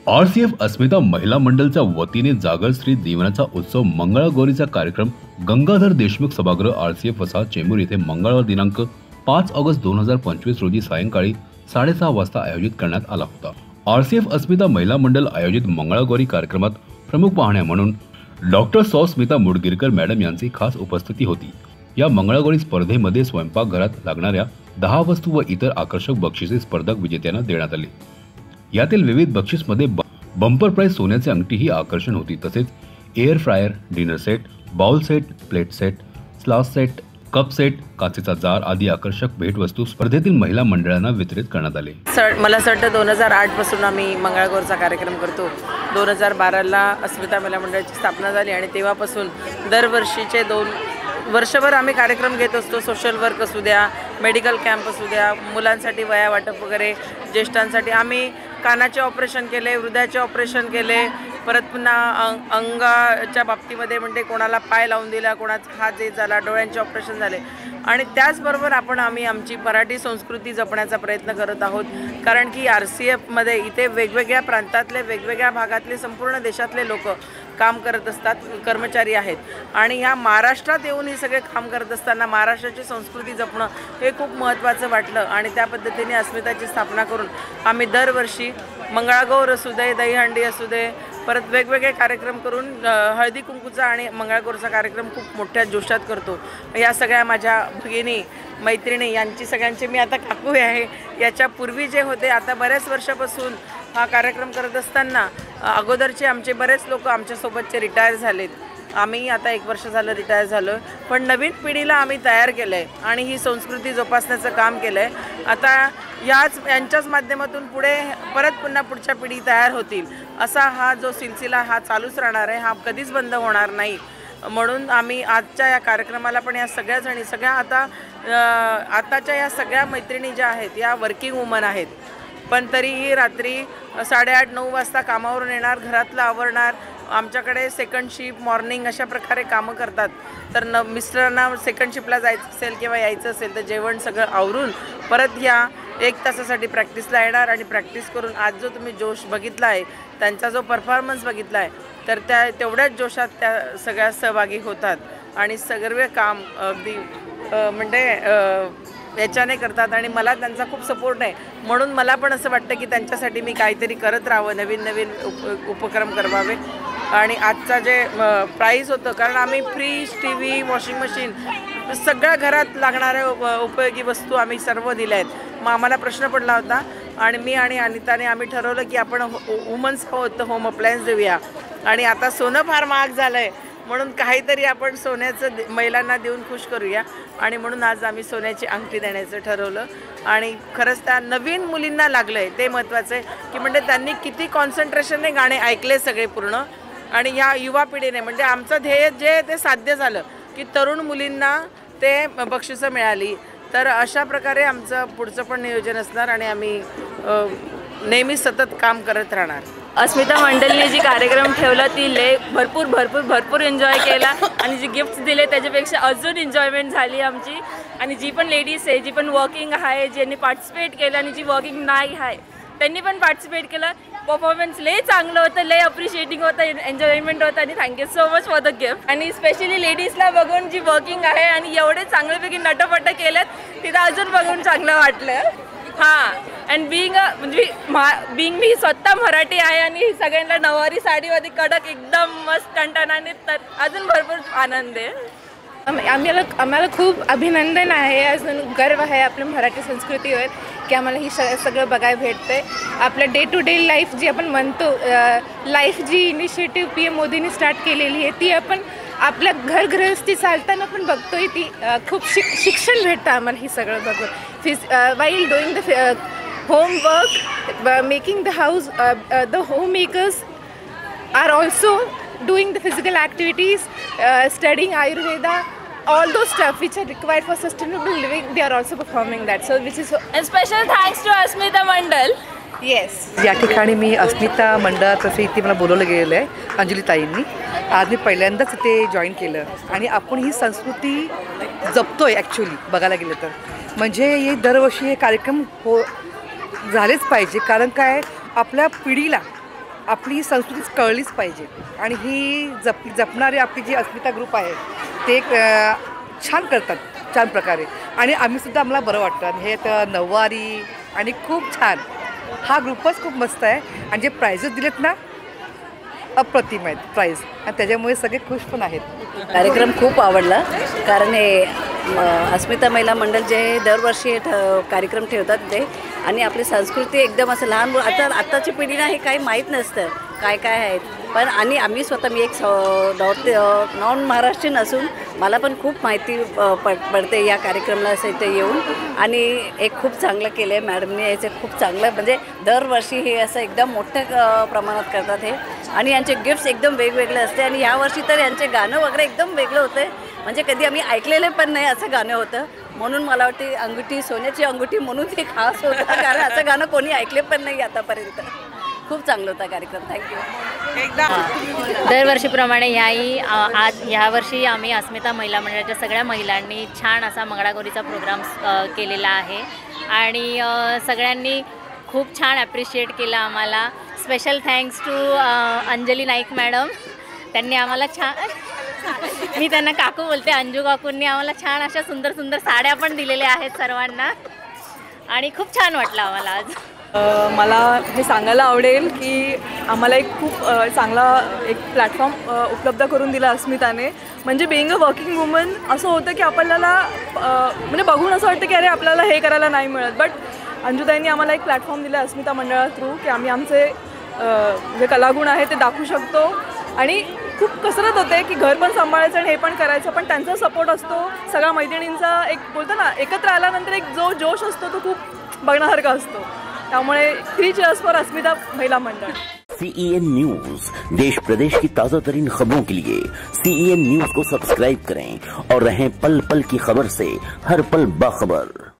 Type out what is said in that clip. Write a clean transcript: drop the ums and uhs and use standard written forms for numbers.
RCF अस्मिता महिला मंडळच्या वतीने जागर श्री जीवनाचा उत्सव मंगळागौरीचा कार्यक्रम गंगाधर देशमुख सभागृह आरसीएफ वसाहत चेंबूर येथे मंगळवार दिनांक 5 ऑगस्ट 2025 रोजी सायंकाळी 6:30 वाजता आयोजित करण्यात आला होता। आरसीएफ अस्मिता महिला मंडळ आयोजित मंगळागौरी कार्यक्रमात प्रमुख पाहुण्या म्हणून डॉक्टर सौ स्मिता मुडगिरकर मॅडम यांची खास उपस्थिती होती। या मंगळागौरी स्पर्धेमध्ये स्वयंपाकघरात लागणाऱ्या 10 वस्तू व इतर आकर्षक बक्षिसे स्पर्धक विजेत्यांना देण्यात आली। यातील विविध बक्षीसमध्ये बंपर प्राइज सोन्याची अंगठी ही आकर्षण होती। तसेच air fryer, dinner set, bowl set, plate set, स्लास सेट, कप सेट, काचेचा जार आदी आकर्षक भेटवस्तू स्पर्धेतील महिला मंडळांना वितरित करण्यात आले। मला असं वाटतं 2008 पासून आम्ही मंगळागौरचा कार्यक्रम करतो। 2012ला अस्मिता महिला मंडळाची स्थापना झाली आणि तेव्हापासून दरवर्षीचे 2 वर्षभर आम्ही कार्यक्रम घेत असतो। सोशल वर्क असू द्या, मेडिकल कॅम्प असू द्या, मुलांसाठी वया वाटप वगैरे, ज्येष्ठांसाठी आम्ही कानाचे ऑपरेशन केले, हृदयाचे ऑपरेशन केले, परत पुन्हा अंगाच्या बाबतीमध्ये म्हणजे कोणाला पाय लावून दिला, कोणाचा हात जे झाला, डोळ्यांचे ऑपरेशन झाले। आणि त्याचबरोबर आम्ही आमची मराठी संस्कृती जपण्याचा प्रयत्न करत आहोत। कारण की आरसीएफमध्ये इथे वेगवेगळ्या प्रांतातले, वेगवेगळ्या भागातले, संपूर्ण देशातले लोक काम करत असतात, कर्मचारी आहेत। आणि ह्या महाराष्ट्रात येऊन हे सगळे काम करत असताना महाराष्ट्राची संस्कृती जपणं हे खूप महत्त्वाचं वाटलं आणि त्या पद्धतीने अस्मिताची स्थापना करून आम्ही दरवर्षी मंगळागौर असू दे, दहीहंडी असू दे, परत वेगवेगळे कार्यक्रम करून हळदी कुंकूचा आणि मंगळागौरचा कार्यक्रम खूप मोठ्या जोशात करतो। या सगळ्या माझ्या भगिनी, मैत्रिणी यांची सगळ्यांचे मी आता काकू आहे। याच्यापूर्वी जे होते, आता बऱ्याच वर्षापासून हा कार्यक्रम करत असताना अगोदरचे आमचे बरेच लोक आमच्यासोबतचे रिटायर झालेत। आम्ही आता 1 वर्ष झालं रिटायर झालो, पण नवीन पिढीला आम्ही तयार केलं आहे आणि ही संस्कृती जोपासण्याचं काम केलं आहे। आता यांच्याच माध्यमातून पुन्हा पुढच्या पिढी तयार होतील असा हा जो सिलसिला हा चालूच राहणार आहे, हा कधीच बंद होणार नाही। म्हणून आम्ही आजच्या या कार्यक्रमाला पण या सगळ्या जणी, आताच्या या सगळ्या मैत्रिणी ज्या आहेत या वर्किंग वुमन आहेत, पण तरीही रात्री 8:30-9 वाजता कामावरून येणार, घरातलं आवरणार। आमच्याकडे सेकंड शिफ्ट, मॉर्निंग अशा प्रकारे कामं करतात। तर मिस्टरांना सेकंड शिफ्टला जायचं असेल किंवा यायचं असेल तर जेवण सगळं आवरून परत या 1 तासासाठी प्रॅक्टिसला येणार आणि प्रॅक्टिस करून आज जो तुम्ही जोश बघितला आहे, त्यांचा जो परफॉर्मन्स बघितला आहे, तर तेवढ्याच जोशात त्या सगळ्या सहभागी होतात आणि सर्व काम अगदी म्हणजे याच्याने करतात आणि मला त्यांचा खूप सपोर्ट आहे। म्हणून मला पण असं वाटतं की त्यांच्यासाठी मी काहीतरी करत राहावं, नवीन उपक्रम करावे। आणि आजचा जे प्राईज होतं, कारण आम्ही फ्रीज, TV, वॉशिंग मशीन सगळ्या घरात लागणाऱ्या उपयोगी वस्तू आम्ही सर्व दिल्या आहेत। मग आम्हाला प्रश्न पडला होता आणि मी आणि अनिताने आम्ही ठरवलं की आपण वुमन्स होतं होम अप्लायन्स देऊया। आणि आता सोनं फार महाग झालं आहे, म्हणून काहीतरी आपण सोन्याचं महिलांना देऊन खुश करूया आणि म्हणून आज आम्ही सोन्याची अंगठी देण्याचं ठरवलं। आणि खरंच त्या नवीन मुलींना लागलं आहे ते महत्त्वाचं आहे की म्हणजे त्यांनी किती कॉन्सन्ट्रेशनने गाणे ऐकले सगळे पूर्ण, आणि ह्या युवा पिढीने म्हणजे आमचं ध्येय जे ते साध्य झालं की तरुण मुलींना ते बक्षिसं मिळाली। तर अशा प्रकारे आमचं पुढचं पण नियोजन असणार आणि आम्ही नेहमी सतत काम करत राहणार। अस्मिता मंडळीने जी कार्यक्रम ठेवला ती भरपूर एन्जॉय केला आणि जी गिफ्ट्स दिले त्याच्यापेक्षा अजून एन्जॉयमेंट झाली आमची। आणि जी पण लेडीज आहे, जी पण वर्किंग आहे, ज्यांनी पार्टिसिपेट केलं आणि जी वर्किंग नाही आहे त्यांनी पण पार्टिसिपेट केलं। परफॉर्मन्स लय चांगलं होतं, लय अप्रिशिएटिंग होतं, एन्जॉयमेंट होतं आणि thank you so much for the gift. आणि स्पेशली लेडीजला बघून जी वर्किंग आहे आणि एवढे चांगल्यापैकी नटपट केलेत तिथं अजून बघून चांगलं वाटलं। हां, अँड बिंग मी स्वतः मराठी आहे आणि सगळ्यांना नऊवारी साडीमध्ये कडक एकदम मस्त टणटणाने, तर अजून भरपूर आनंद आहे। आम्हाला खूप अभिनंदन आहे, अजून गर्व आहे आपल्या मराठी संस्कृतीवर की आम्हाला ही सगळं बघायला भेटतंय। आपलं डे टू डे लाईफ जी आपण म्हणतो, लाईफ जी इनिशिएटिव्ह PM मोदींनी स्टार्ट केलेली आहे ती आपण आपल्या घरगृहस्थी चालताना पण बघतोय। ती खूप शिक्षण भेटतं आम्हाला ही सगळं बघून। While doing the homework, making the house, the home makers are also doing the physical activities, studying Ayurveda, all those stuff which are required for sustainable living, they are also performing that. So which is and special thanks to Asmita Mandal. Yes. या ठिकाणी मी अस्मिता मंडळातर्फे इथे मला बोलवलं गेलेलं आहे अंजली ताईंनी। आज मी पहिल्यांदाच इथे जॉईन केलं आणि आपण ही संस्कृती जपतोय ॲक्च्युली बघायला गेलं तर। म्हणजे हे दरवर्षी हे कार्यक्रम झालेच पाहिजे, कारण काय आपल्या पिढीला आपली संस्कृती कळलीच पाहिजे आणि ही जपणारी आपली जी अस्मिता ग्रुप आहे ते एक छान करतात, छान प्रकारे. आणि आम्हीसुद्धा आम्हाला बरं वाटतं आणि हे तर नऊवारी आणि खूप छान हा ग्रुपच खूप मस्त आहे. आणि जे प्राइजेस दिलेत ना अप्रतिम आहेत प्राईज आणि त्याच्यामुळे सगळे खुश पण आहेत. कार्यक्रम खूप आवडला कारण हे अस्मिता महिला मंडळ जे दरवर्षी कार्यक्रम ठेवतात ते आणि आपली संस्कृती एकदम असं लहान आत्ताची पिढीला हे काही माहीत नसतं काय काय आहेत. पण आणि आम्ही स्वतः मी एक नॉन महाराष्ट्रीयन असून मला पण खूप माहिती पडते या कार्यक्रमाला असं इथे येऊन. आणि एक खूप चांगलं केलं आहे मॅडमने, याचे खूप चांगलं म्हणजे दरवर्षी हे असं एकदम मोठ्या प्रमाणात करतात हे. आणि यांचे गिफ्ट्स एकदम वेगवेगळे असते आणि यावर्षी तर यांचे गाणं वगैरे एकदम वेगळं होतं म्हणजे कधी आम्ही ऐकलेले पण नाही असं गाणं होतं. म्हणून मला वाटते अंगठी सोन्याची अंगठी म्हणून ते खास होतं कारण असं गाणं कोणी ऐकले पण नाही आतापर्यंत. खूप चांगला होता कार्यक्रम. थँक्यू. दरवर्षीप्रमाणे ह्यावर्षी आम्ही अस्मिता महिला मंडळाच्या सगळ्या महिलांनी छान असा मंगळागौरीचा प्रोग्राम केलेला आहे आणि सगळ्यांनी खूप छान ॲप्रिशिएट केलं आम्हाला. Special thanks to Anjali Naik madam, त्यांनी आम्हाला छान मी त्यांना काकू बोलते, अंजू काकूंनी आम्हाला छान अशा सुंदर सुंदर साड्या पण दिलेल्या आहेत सर्वांना आणि खूप छान वाटलं आम्हाला आज. मला हे सांगायला आवडेल की आम्हाला एक खूप चांगला एक प्लॅटफॉर्म उपलब्ध करून दिला अस्मिताने. म्हणजे बिईंग अ वर्किंग वुमन असं होतं की आपल्याला म्हणजे बघून असं वाटतं की अरे आपल्याला हे करायला नाही मिळत. बट अंजुताईंनी आम्हाला एक प्लॅटफॉर्म दिला अस्मिता मंडळा थ्रू की आम्ही आमचे जे कलागुण आहे ते दाखवू शकतो. आणि खूप कसरत होते की घर पण सांभाळायचं आणि हे पण करायचं, पण त्यांचा सपोर्ट असतो सगळ्या मैत्रिणींचा. एक बोलतो ना एकत्र आल्यानंतर एक जो जोश असतो तो खूप बघण्यासारखा असतो. त्यामुळे 3 चीयर्स फॉर अस्मिता महिला मंडळ. CEN न्यूज देश प्रदेश की ताज़ा तरीन खबरों के लिए CEN न्यूज को सब्सक्राइब करें और रहें पल पल की खबर से हर पल बाखबर.